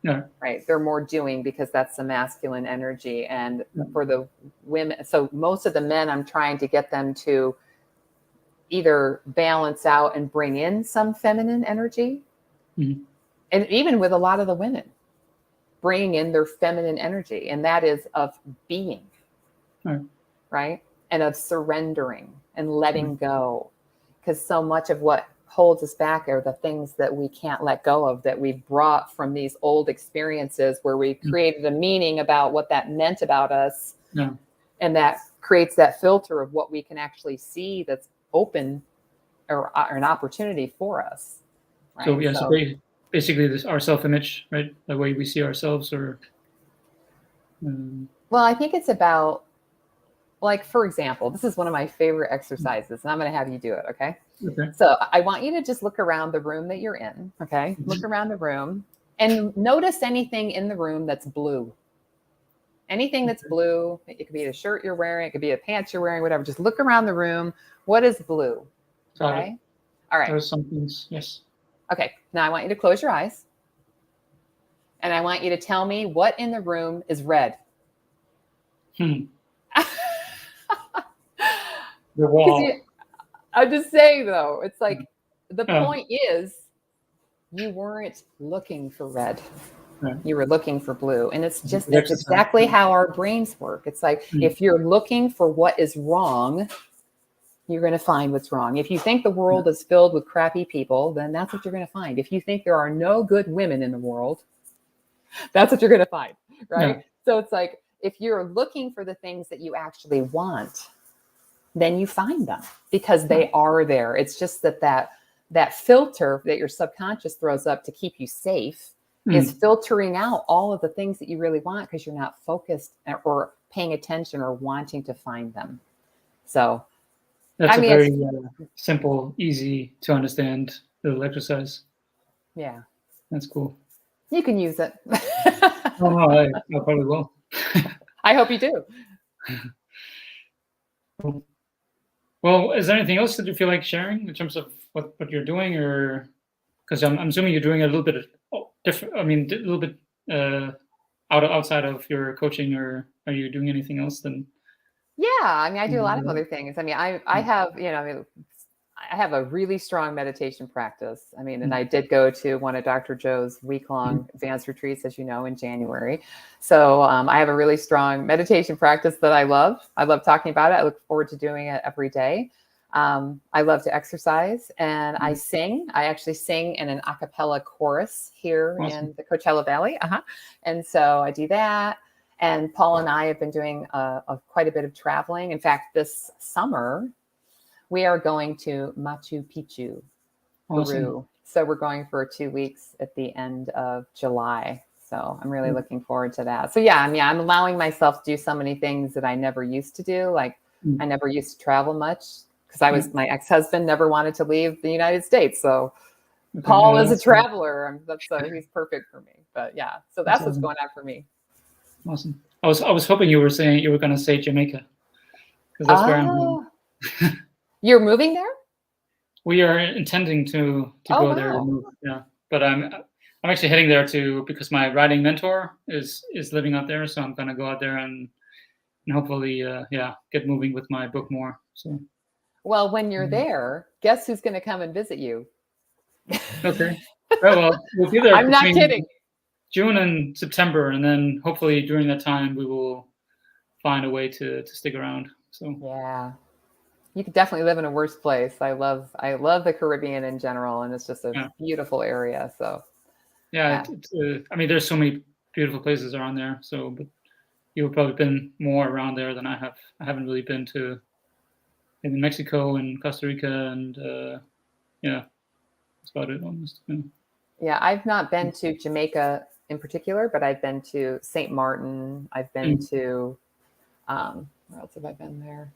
A: Yeah.
B: right? They're more doing because that's the masculine energy. And
A: Yeah.
B: for the women, so most of the men, I'm trying to get them to either balance out and bring in some feminine energy.
A: Mhm.
B: And even with a lot of the women, bringing in their feminine energy, and that is of being,
A: Right.
B: right? And of surrendering and letting
A: Right.
B: go. Because so much of what holds us back are the things that we can't let go of, that we've brought from these old experiences where we created a meaning about what that meant about us.
A: Yeah.
B: And that creates that filter of what we can actually see that's open or an opportunity for us. Right?
A: So yeah, so basically this our self-image, right? The way we see ourselves, or
B: well, I think it's about, like, for example, this is one of my favorite exercises, and I'm going to have you do it. Okay.
A: okay.
B: So I want you to just look around the room that you're in. Okay. Look around the room and notice anything in the room that's blue. Anything that's blue. It could be the shirt you're wearing. It could be the pants you're wearing, whatever. Just look around the room. What is blue?
A: Got
B: Okay.
A: it.
B: All right.
A: There's some things, yes.
B: Okay. Now I want you to close your eyes. And I want you to tell me what in the room is red.
A: The wall.
B: I'm just saying, though, it's like the point is you weren't looking for red.
A: Right.
B: You were looking for blue. And it's just, that's exactly how our brains work. It's like, if you're looking for what is wrong, you're going to find what's wrong. If you think the world is filled with crappy people, then that's what you're going to find. If you think there are no good women in the world, that's what you're going to find, right?
A: Yeah.
B: So it's like, if you're looking for the things that you actually want, then you find them because they are there. It's just that filter that your subconscious throws up to keep you safe is filtering out all of the things that you really want because you're not focused or paying attention or wanting to find them. So
A: that's a very simple, easy to understand little exercise.
B: Yeah.
A: That's cool.
B: You can use it.
A: Oh, no, I probably will.
B: I hope you do.
A: Well, is there anything else that you feel like sharing in terms of what you're doing, or because I'm assuming you're doing a little bit of different. I mean, a little bit outside of your coaching, or are you doing anything else than?
B: Yeah, I mean, I do a lot of other things. I mean, I have, I have a really strong meditation practice. I mean, and I did go to one of Dr. Joe's week-long advanced retreats, as you know, in January. So I have a really strong meditation practice that I love. I love talking about it. I look forward to doing it every day. I love to exercise and I sing. I actually sing in an a cappella chorus here in the Coachella Valley. And so I do that. And Paul and I have been doing quite a bit of traveling. In fact, this summer, we are going to Machu Picchu, Peru. So we're going for 2 weeks at the end of July. So I'm really looking forward to that. So yeah, I mean, I'm allowing myself to do so many things that I never used to do. Like I never used to travel much because my ex-husband never wanted to leave the United States. So Paul is a traveler. He's perfect for me. But yeah, so that's what's going on for me.
A: Awesome. I was hoping you were going to say Jamaica, because that's where I'm going.
B: You're moving there?
A: We are intending to go there. Yeah, but I'm actually heading there because my writing mentor is living out there, so I'm gonna go out there and hopefully get moving with my book more. So.
B: Well, when you're there, guess who's going to come and visit you?
A: Okay. Well, we'll be there.
B: I'm not kidding.
A: June and September, and then hopefully during that time we will find a way to stick around. So
B: yeah. You could definitely live in a worse place. I love the Caribbean in general, and it's just a beautiful area. So,
A: I mean, there's so many beautiful places around there. So, but you've probably been more around there than I have. I haven't really been to in Mexico and Costa Rica, and that's about it almost.
B: Yeah, I've not been to Jamaica in particular, but I've been to St. Martin. I've been to where else have I been there?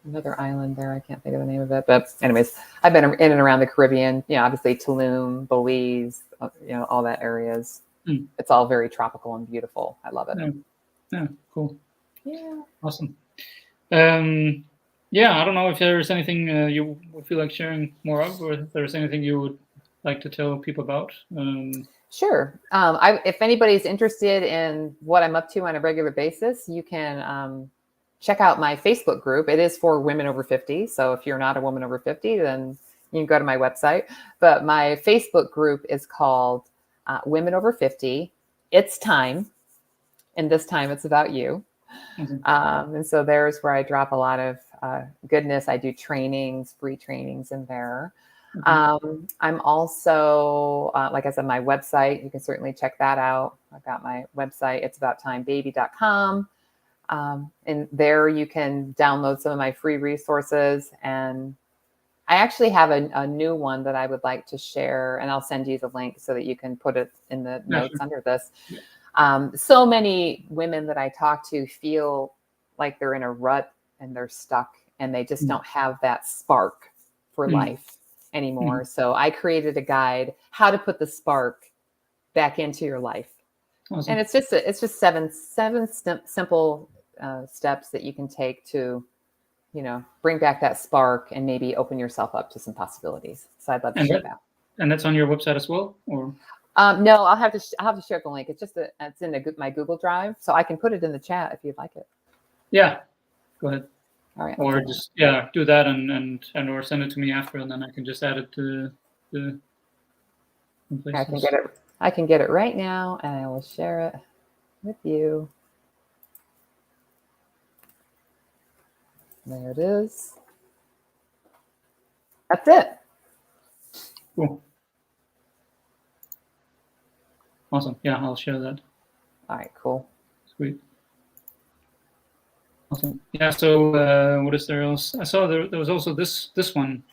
B: Another island there. I can't think of the name of it. But anyways, I've been in and around the Caribbean, obviously Tulum, Belize, all that areas. It's all very tropical and beautiful. I love it.
A: Yeah, cool.
B: Yeah.
A: Awesome. I don't know if there's anything you would feel like sharing more of, or if there's anything you would like to tell people about.
B: Sure. If anybody's interested in what I'm up to on a regular basis, you can check out my Facebook group. It is for women over 50. So if you're not a woman over 50, then you can go to my website. But my Facebook group is called Women Over 50. It's time. And this time it's about you. And so there's where I drop a lot of goodness. I do trainings, free trainings in there. I'm also, like I said, my website, you can certainly check that out. I've got my website, it's abouttimebaby.com. And there you can download some of my free resources. And I actually have a new one that I would like to share, and I'll send you the link so that you can put it in the notes under this. So many women that I talk to feel like they're in a rut and they're stuck and they just don't have that spark for life anymore. So I created a guide how to put the spark back into your life. Awesome. And it's just seven simple steps that you can take to, bring back that spark and maybe open yourself up to some possibilities. So I'd love to share that.
A: And that's on your website as well, or?
B: No, I'll have to share the link. It's in my Google Drive, so I can put it in the chat if you'd like it.
A: Yeah, go ahead.
B: All right.
A: Or just do that and or send it to me after, and then I can just add it to the.
B: I can get it right now, and I will share it with you. There it is. That's it.
A: Cool. Awesome. Yeah, I'll share that.
B: All right, cool.
A: Sweet. Awesome. Yeah, so what is there else? I saw there was also this one.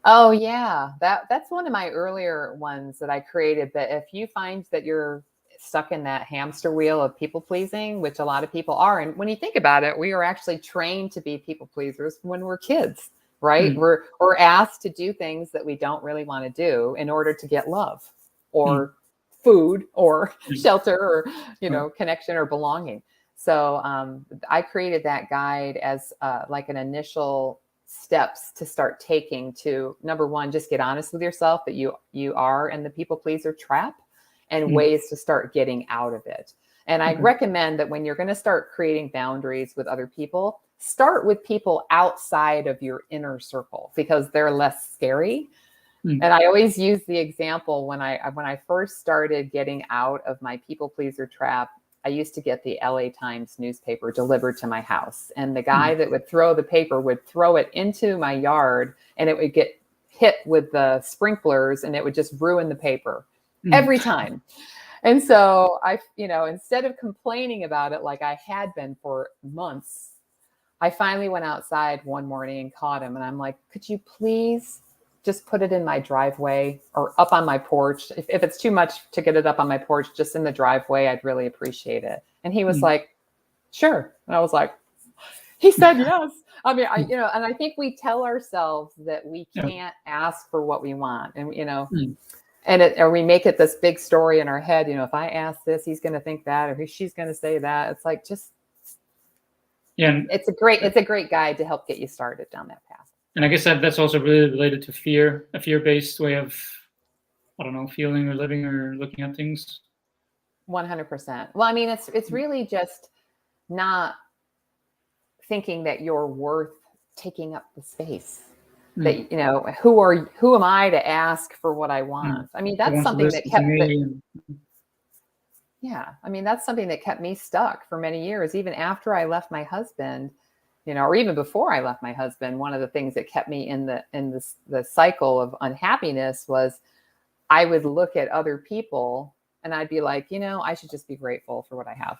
B: Oh yeah, that's one of my earlier ones that I created. But if you find that you're stuck in that hamster wheel of people pleasing, which a lot of people are, and when you think about it, we are actually trained to be people pleasers when we're kids, right? We're asked to do things that we don't really want to do in order to get love or food or shelter or connection or belonging. So I created that guide as like an initial steps to start taking to, number one, just get honest with yourself that you are in the people pleaser trap, and ways to start getting out of it. And I recommend that when you're going to start creating boundaries with other people, start with people outside of your inner circle because they're less scary. And I always use the example when I first started getting out of my people pleaser trap. I used to get the LA Times newspaper delivered to my house, and the guy that would throw the paper would throw it into my yard, and it would get hit with the sprinklers, and it would just ruin the paper every time. And so I, instead of complaining about it like I had been for months, I finally went outside one morning and caught him, and I'm like, could you please just put it in my driveway or up on my porch? If it's too much to get it up on my porch, just in the driveway, I'd really appreciate it. And he was like, sure. And I was like, he said yes. I mean, and I think we tell ourselves that we can't ask for what we want. And, or we make it this big story in our head, if I ask this, he's going to think that, or she's going to say that. It's like, it's a great guide to help get you started down that path.
A: And I guess that's also really related to fear, a fear-based way of, I don't know, feeling or living or looking at things.
B: 100%. Well, I mean, it's really just not thinking that you're worth taking up the space. That, who am I to ask for what I want? I mean, that's something that kept that's something that kept me stuck for many years, even after I left my husband. Or even before I left my husband, one of the things that kept me in the cycle of unhappiness was I would look at other people and I'd be like, I should just be grateful for what I have.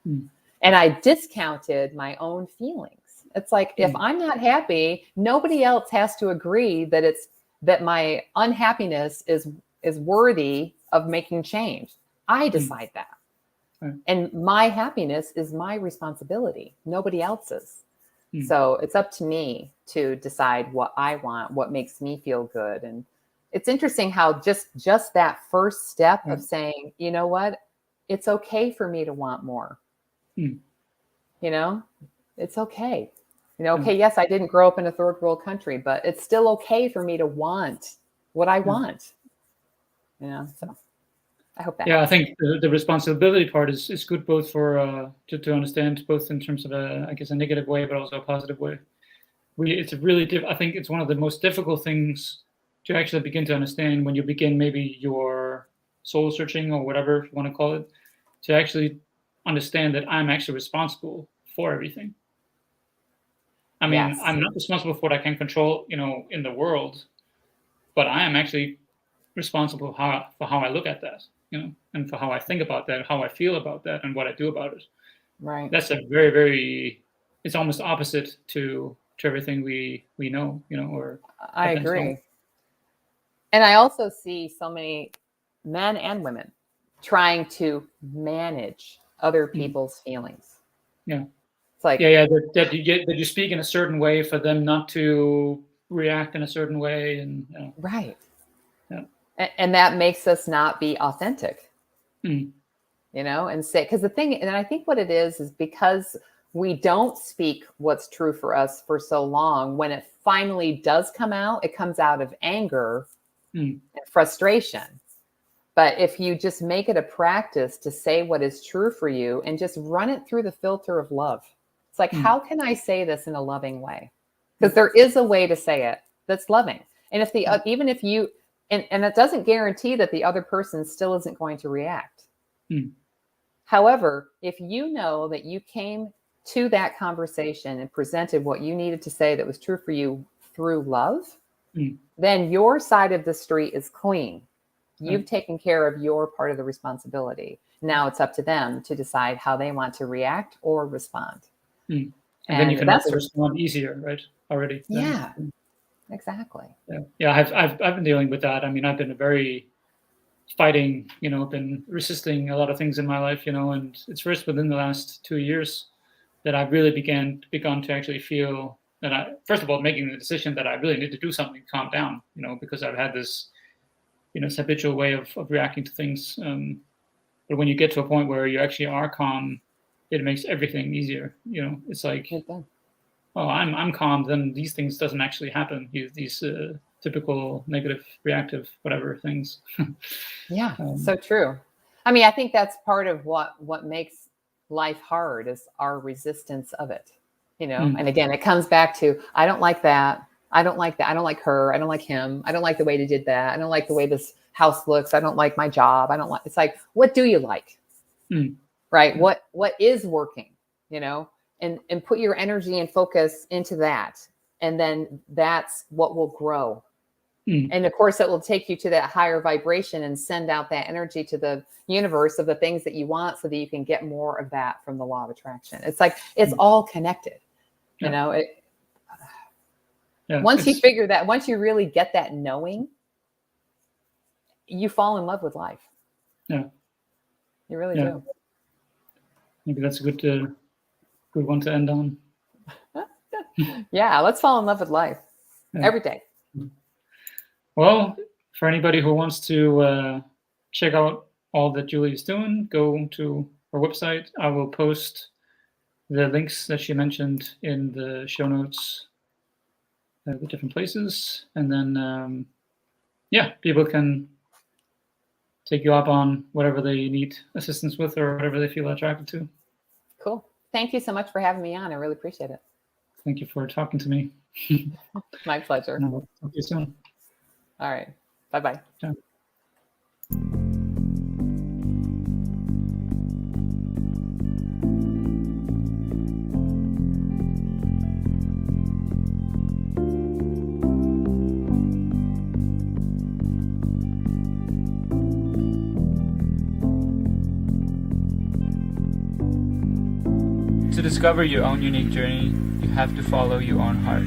B: And I discounted my own feelings. It's like, if I'm not happy, nobody else has to agree that my unhappiness is worthy of making change. I decide that. And my happiness is my responsibility, nobody else's. So it's up to me to decide what I want, what makes me feel good. And it's interesting how just that first step of saying, you know what, it's okay for me to want more. It's okay. Okay, yes, I didn't grow up in a third world country, but it's still okay for me to want what I want. So. I hope that
A: Yeah, I
B: helps.
A: think the responsibility part is good both for to understand both in terms of I guess a negative way, but also a positive way. It's a really I think it's one of the most difficult things to actually begin to understand when you begin maybe your soul searching or whatever you want to call it, to actually understand that I'm actually responsible for everything. I mean,
B: Yes.
A: I'm not responsible for what I can control, in the world, but I am actually responsible for how I look at that, and for how I think about that, how I feel about that, and what I do about it.
B: Right.
A: That's a very, very, it's almost opposite to everything we know, or
B: I
A: have been told.
B: agree. And I also see so many men and women trying to manage other
A: Mm.
B: people's feelings.
A: Yeah,
B: It's like,
A: yeah. That you speak in a certain way for them not to react in a certain way, and
B: right.
A: yeah.
B: And that makes us not be authentic,
A: Mm.
B: and say, because the thing, and I think what it is because we don't speak what's true for us for so long, when it finally does come out, it comes out of anger
A: Mm.
B: and frustration. But if you just make it a practice to say what is true for you and just run it through the filter of love, it's like,
A: Mm.
B: how can I say this in a loving way? Because there is a way to say it that's loving. And if even if you, and it doesn't guarantee that the other person still isn't going to react.
A: Mm.
B: However, if you know that you came to that conversation and presented what you needed to say that was true for you through love,
A: Mm.
B: then your side of the street is clean. You've
A: Right.
B: taken care of your part of the responsibility. Now it's up to them to decide how they want to react or respond.
A: Mm. And then you
B: And
A: can also
B: that's,
A: respond easier, right? Already. Then.
B: yeah, exactly.
A: Yeah. I've been dealing with that. I mean, I've been very fighting, been resisting a lot of things in my life, and it's first within the last 2 years that I've really begun to actually feel that first of all, making the decision that I really need to do something to calm down, because I've had this, habitual way of reacting to things. But when you get to a point where you actually are calm, it makes everything easier. It's like, oh, I'm calm, then these things doesn't actually happen. These typical negative, reactive, whatever things.
B: Yeah, so true. I mean, I think that's part of what makes life hard is our resistance of it.
A: Mm.
B: And again, it comes back to, I don't like that. I don't like that. I don't like her. I don't like him. I don't like the way they did that. I don't like the way this house looks. I don't like my job. I don't like, it's like, what do you like?
A: Mm.
B: Right? What is working, and put your energy and focus into that. And then that's what will grow.
A: Mm.
B: And of course, it will take you to that higher vibration and send out that energy to the universe of the things that you want, so that you can get more of that from the law of attraction. It's like, it's all connected.
A: Yeah.
B: Once you figure that, once you really get that knowing, you fall in love with life.
A: Yeah.
B: You really do.
A: Maybe that's a good one to end on.
B: Yeah, let's fall in love with life every day.
A: Well, for anybody who wants to check out all that Julie is doing, go to her website. I will post the links that she mentioned in the show notes, the different places. And then, people can take you up on whatever they need assistance with or whatever they feel attracted to.
B: Cool. Thank you so much for having me on. I really appreciate it.
A: Thank you for talking to me.
B: My pleasure.
A: And I'll talk to you soon.
B: All right. Bye-bye.
A: Ciao.
C: To discover your own unique journey, you have to follow your own heart.